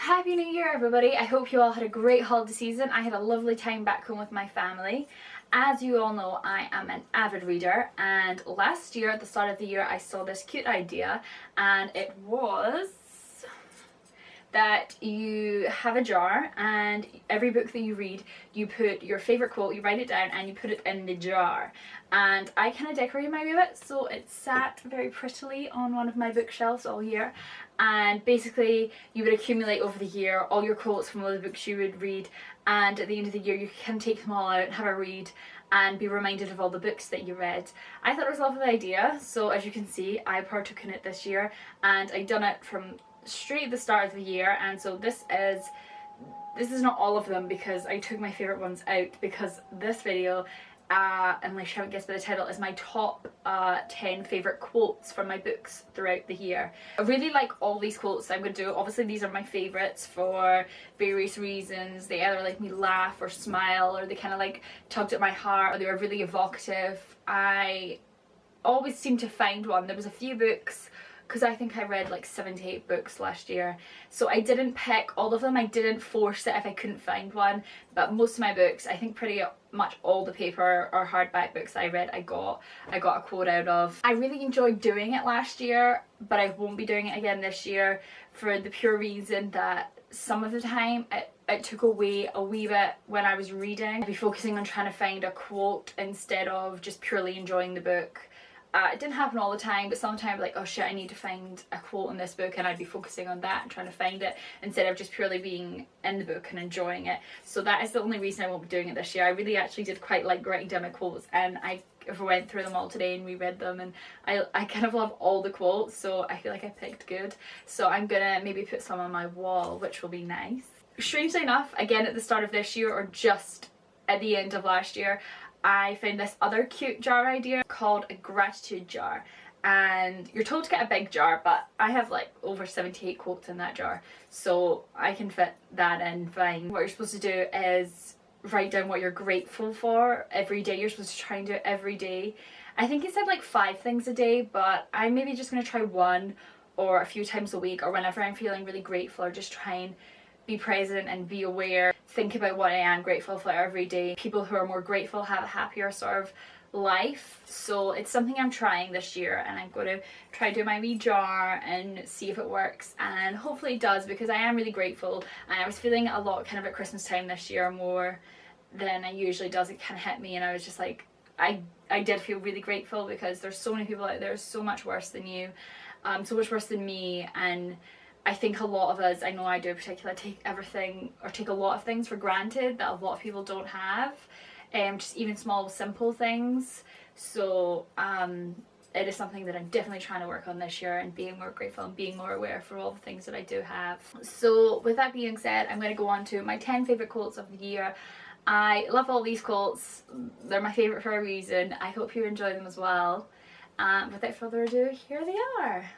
Happy New Year everybody! I hope you all had a great holiday season. I had a lovely time back home with my family. As you all know, I am an avid reader, and last year at the start of the year I saw this cute idea, and it was that you have a jar, and every book that you read, you put your favourite quote, you write it down and you put it in the jar. And I kind of decorated my with it, so it sat very prettily on one of my bookshelves all year. And basically you would accumulate over the year all your quotes from all the books you would read, and at the end of the year you can take them all out and have a read and be reminded of all the books that you read. I thought it was a lovely idea, so as you can see I partook in it this year, and I've done it from straight at the start of the year. And so this is not all of them because I took my favourite ones out, because this video, unless you haven't guessed by the title, is my top 10 favourite quotes from my books throughout the year. I really like all these quotes I'm going to do. Obviously these are my favourites for various reasons. They either make me laugh or smile, or they kind of like tugged at my heart, or they were really evocative. I always seem to find one. There was a few books, because I think I read like 7 to 8 books last year, so I didn't pick all of them. I didn't force it if I couldn't find one, but most of my books, I think pretty much all the paper or hardback books I read, I got a quote out of. I really enjoyed doing it last year, but I won't be doing it again this year, for the pure reason that some of the time it took away a wee bit when I was reading. I'd be focusing on trying to find a quote instead of just purely enjoying the book. It didn't happen all the time, but sometimes like, oh shit, I need to find a quote in this book, and I'd be focusing on that and trying to find it instead of just purely being in the book and enjoying it. So that is the only reason I won't be doing it this year. I really actually did quite like writing down my quotes, and I went through them all today and reread them, and I kind of love all the quotes, so I feel like I picked good. So I'm gonna maybe put some on my wall, which will be nice. Strangely enough, again at the start of this year, or just at the end of last year, I found this other cute jar idea called a gratitude jar, and you're told to get a big jar, but I have like over 78 quotes in that jar, so I can fit that in fine. What you're supposed to do is write down what you're grateful for every day. You're supposed to try and do it every day. I think it said like 5 things a day, but I'm maybe just going to try one, or a few times a week, or whenever I'm feeling really grateful, or just try and be present and be aware. Think about what I am grateful for every day. People who are more grateful have a happier sort of life. So it's something I'm trying this year, and I'm going to try to do my wee jar and see if it works, and hopefully it does, because I am really grateful. And I was feeling a lot kind of at Christmas time this year, more than I usually does. It kind of hit me, and I was just like, I did feel really grateful, because there's so many people out there so much worse than you, so much worse than me. And I think a lot of us, I know I do in particular, take everything, or take a lot of things for granted that a lot of people don't have, just even small simple things. So it is something that I'm definitely trying to work on this year, and being more grateful and being more aware for all the things that I do have. So with that being said, I'm going to go on to my 10 favourite quotes of the year. I love all these quotes, they're my favourite for a reason. I hope you enjoy them as well. Without further ado, here they are.